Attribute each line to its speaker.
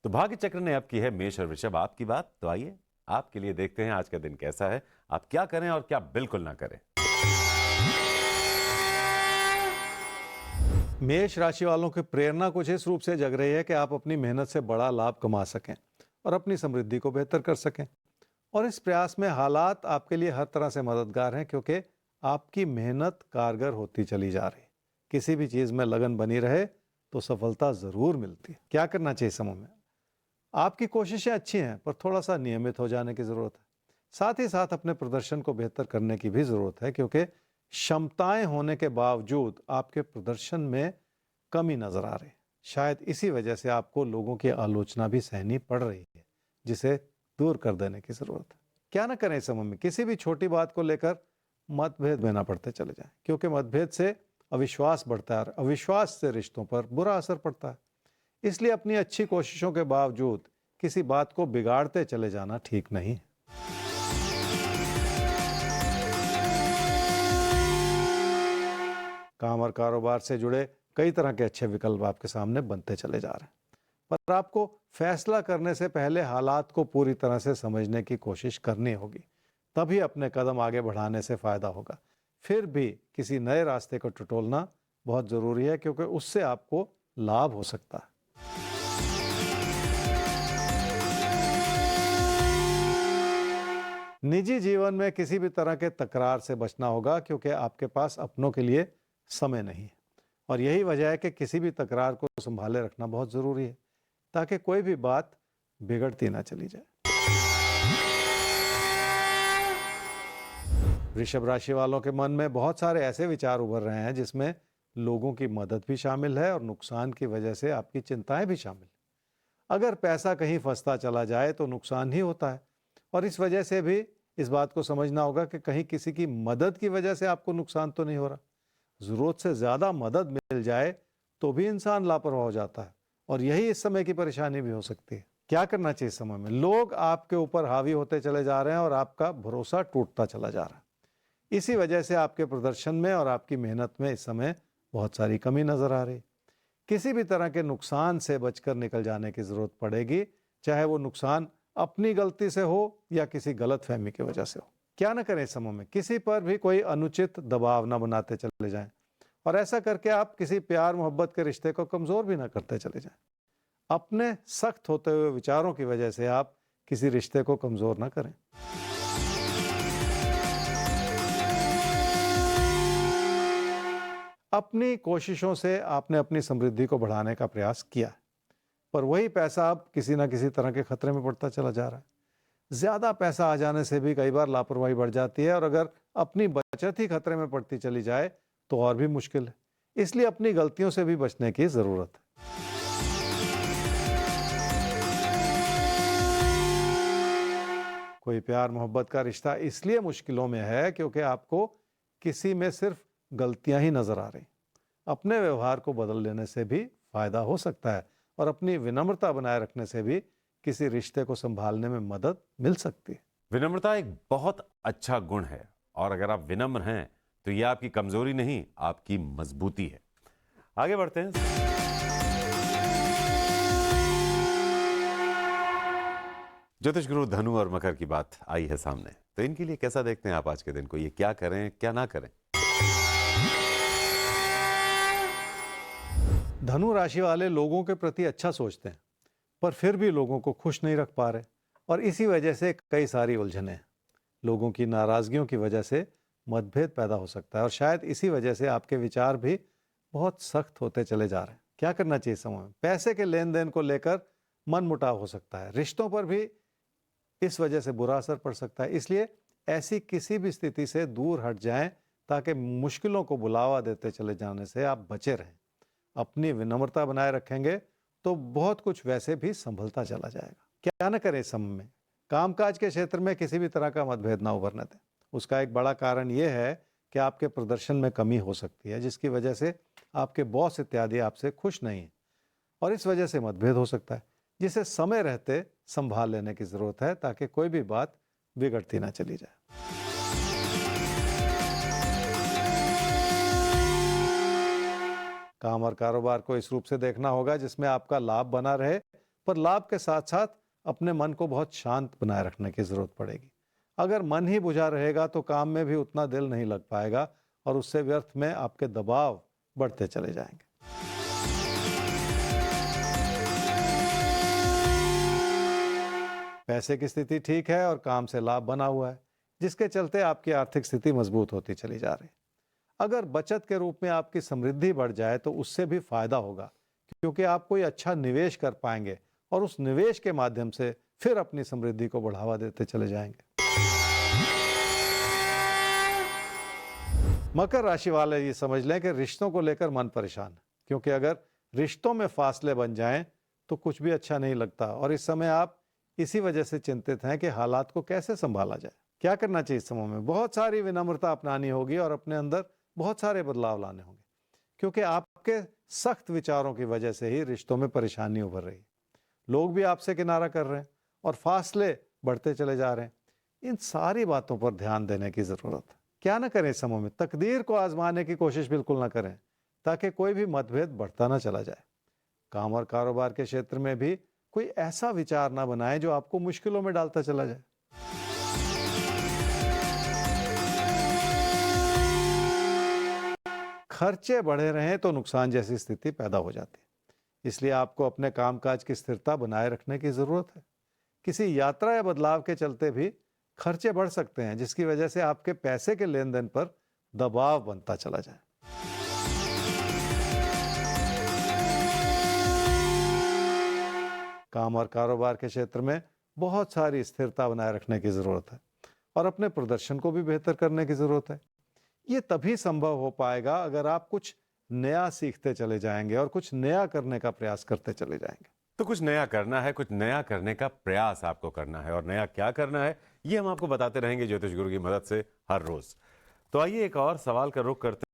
Speaker 1: तो भाग्य चक्र ने अब की है मेष और वृषभ आपकी बात। तो आइए आपके लिए देखते हैं आज का दिन कैसा है, आप क्या करें और क्या बिल्कुल ना करें।
Speaker 2: मेष राशि वालों की प्रेरणा कुछ इस रूप से जग रही है कि आप अपनी मेहनत से बड़ा लाभ कमा सकें और अपनी समृद्धि को बेहतर कर सकें। और इस प्रयास में हालात आपके लिए हर तरह से मददगार हैं, क्योंकि आपकी मेहनत कारगर होती चली जा रही है। किसी भी चीज़ में लगन बनी रहे तो सफलता ज़रूर मिलती है। क्या करना चाहिए समूह में? आपकी कोशिशें अच्छी हैं, पर थोड़ा सा नियमित हो जाने की ज़रूरत है। साथ ही साथ अपने प्रदर्शन को बेहतर करने की भी ज़रूरत है, क्योंकि क्षमताएं होने के बावजूद आपके प्रदर्शन में कमी नज़र आ रही है। शायद इसी वजह से आपको लोगों की आलोचना भी सहनी पड़ रही है, जिसे दूर कर देने की ज़रूरत है। क्या ना करें इस समय में? किसी भी छोटी बात को लेकर मतभेद में ना पड़ते चले जाएं, क्योंकि मतभेद से अविश्वास बढ़ता है और अविश्वास से रिश्तों पर बुरा असर पड़ता है। इसलिए अपनी अच्छी कोशिशों के बावजूद किसी बात को बिगाड़ते चले जाना ठीक नहीं है। काम और कारोबार से जुड़े कई तरह के अच्छे विकल्प आपके सामने बनते चले जा रहे हैं, पर आपको फैसला करने से पहले हालात को पूरी तरह से समझने की कोशिश करनी होगी। तभी अपने कदम आगे बढ़ाने से फायदा होगा। फिर भी किसी नए रास्ते को टटोलना बहुत ज़रूरी है, क्योंकि उससे आपको लाभ हो सकता है। निजी जीवन में किसी भी तरह के तकरार से बचना होगा, क्योंकि आपके पास अपनों के लिए समय नहीं है। और यही वजह है कि किसी भी तकरार को संभाले रखना बहुत ज़रूरी है, ताकि कोई भी बात बिगड़ती ना चली जाए। वृषभ राशि वालों के मन में बहुत सारे ऐसे विचार उभर रहे हैं जिसमें लोगों की मदद भी शामिल है और नुकसान की वजह से आपकी चिंताएं भी शामिल है। अगर पैसा कहीं फंसता चला जाए तो नुकसान ही होता है, और इस वजह से भी इस बात को समझना होगा कि कहीं किसी की मदद की वजह से आपको नुकसान तो नहीं हो रहा। ज़रूरत से ज़्यादा मदद मिल जाए तो भी इंसान लापरवाह हो जाता है, और यही इस समय की परेशानी भी हो सकती है। क्या करना चाहिए इस समय में? लोग आपके ऊपर हावी होते चले जा रहे हैं और आपका भरोसा टूटता चला जा रहा है। इसी वजह से आपके प्रदर्शन में और आपकी मेहनत में इस समय बहुत सारी कमी नजर आ रही। किसी भी तरह के नुकसान से बचकर निकल जाने की जरूरत पड़ेगी, चाहे वो नुकसान अपनी गलती से हो या किसी गलत फहमी की वजह से हो। क्या ना करें इस समय में? किसी पर भी कोई अनुचित दबाव ना बनाते चले जाएं, और ऐसा करके आप किसी प्यार मोहब्बत के रिश्ते को कमजोर भी ना करते चले जाएं। अपने सख्त होते हुए विचारों की वजह से आप किसी रिश्ते को कमजोर ना करें। अपनी कोशिशों से आपने अपनी समृद्धि को बढ़ाने का प्रयास किया, पर वही पैसा अब किसी ना किसी तरह के खतरे में पड़ता चला जा रहा है। ज़्यादा पैसा आ जाने से भी कई बार लापरवाही बढ़ जाती है, और अगर अपनी बचत ही खतरे में पड़ती चली जाए तो और भी मुश्किल है। इसलिए अपनी गलतियों से भी बचने की ज़रूरत है। कोई प्यार मोहब्बत का रिश्ता इसलिए मुश्किलों में है क्योंकि आपको किसी में सिर्फ गलतियां ही नजर आ रही। अपने व्यवहार को बदल लेने से भी फायदा हो सकता है, और अपनी विनम्रता बनाए रखने से भी किसी रिश्ते को संभालने में मदद मिल सकती है।
Speaker 1: विनम्रता एक बहुत अच्छा गुण है, और अगर आप विनम्र हैं तो यह आपकी कमजोरी नहीं, आपकी मजबूती है। आगे बढ़ते हैं। ज्योतिष गुरु धनु और मकर की बात आई है सामने, तो इनके लिए कैसा देखते हैं आप आज के दिन को? ये क्या करें क्या ना करें?
Speaker 2: धनु राशि वाले लोगों के प्रति अच्छा सोचते हैं, पर फिर भी लोगों को खुश नहीं रख पा रहे, और इसी वजह से कई सारी उलझनें हैं। लोगों की नाराजगियों की वजह से मतभेद पैदा हो सकता है, और शायद इसी वजह से आपके विचार भी बहुत सख्त होते चले जा रहे हैं। क्या करना चाहिए समय में? पैसे के लेन देन को लेकर मन मुटाव हो सकता है, रिश्तों पर भी इस वजह से बुरा असर पड़ सकता है। इसलिए ऐसी किसी भी स्थिति से दूर हट जाएं, ताकि मुश्किलों को बुलावा देते चले जाने से आप बचे रहें। अपनी विनम्रता बनाए रखेंगे तो बहुत कुछ वैसे भी संभलता चला जाएगा। क्या ना करें इस समय में? कामकाज के क्षेत्र में किसी भी तरह का मतभेद ना उभरने दें। उसका एक बड़ा कारण यह है कि आपके प्रदर्शन में कमी हो सकती है, जिसकी वजह से आपके बॉस इत्यादि आपसे खुश नहीं है, और इस वजह से मतभेद हो सकता है, जिसे समय रहते संभाल लेने की जरूरत है, ताकि कोई भी बात बिगड़ती ना चली जाए। काम और कारोबार को इस रूप से देखना होगा जिसमें आपका लाभ बना रहे, पर लाभ के साथ साथ अपने मन को बहुत शांत बनाए रखने की जरूरत पड़ेगी। अगर मन ही बुझा रहेगा तो काम में भी उतना दिल नहीं लग पाएगा और उससे व्यर्थ में आपके दबाव बढ़ते चले जाएंगे। पैसे की स्थिति ठीक है और काम से लाभ बना हुआ है, जिसके चलते आपकी आर्थिक स्थिति मजबूत होती चली जा रही है। अगर बचत के रूप में आपकी समृद्धि बढ़ जाए तो उससे भी फायदा होगा, क्योंकि आप कोई अच्छा निवेश कर पाएंगे और उस निवेश के माध्यम से फिर अपनी समृद्धि को बढ़ावा देते चले जाएंगे। मकर राशि वाले ये समझ लें कि रिश्तों को लेकर मन परेशान है, क्योंकि अगर रिश्तों में फासले बन जाएं तो कुछ भी अच्छा नहीं लगता और इस समय आप इसी वजह से चिंतित हैं कि हालात को कैसे संभाला जाए। क्या करना चाहिए इस समय में? बहुत सारी विनम्रता अपनानी होगी और अपने अंदर बहुत सारे बदलाव लाने होंगे, क्योंकि आपके सख्त विचारों की वजह से ही रिश्तों में परेशानी उभर रही है। लोग भी आपसे किनारा कर रहे हैं और फासले बढ़ते चले जा रहे हैं। इन सारी बातों पर ध्यान देने की जरूरत है। क्या ना करें इस समय में? तकदीर को आजमाने की कोशिश बिल्कुल ना करें, ताकि कोई भी मतभेद बढ़ता ना चला जाए। काम और कारोबार के क्षेत्र में भी कोई ऐसा विचार ना बनाएं जो आपको मुश्किलों में डालता चला जाए। खर्चे बढ़े रहें तो नुकसान जैसी स्थिति पैदा हो जाती है, इसलिए आपको अपने कामकाज की स्थिरता बनाए रखने की जरूरत है। किसी यात्रा या बदलाव के चलते भी खर्चे बढ़ सकते हैं, जिसकी वजह से आपके पैसे के लेन देन पर दबाव बनता चला जाए। काम और कारोबार के क्षेत्र में बहुत सारी स्थिरता बनाए रखने की जरूरत है और अपने प्रदर्शन को भी बेहतर करने की जरूरत है। ये तभी संभव हो पाएगा अगर आप कुछ नया सीखते चले जाएंगे और कुछ नया करने का प्रयास करते चले जाएंगे।
Speaker 1: तो कुछ नया करना है, कुछ नया करने का प्रयास आपको करना है और नया क्या करना है ये हम आपको बताते रहेंगे ज्योतिष गुरु की मदद से हर रोज। तो आइए एक और सवाल का रुख करते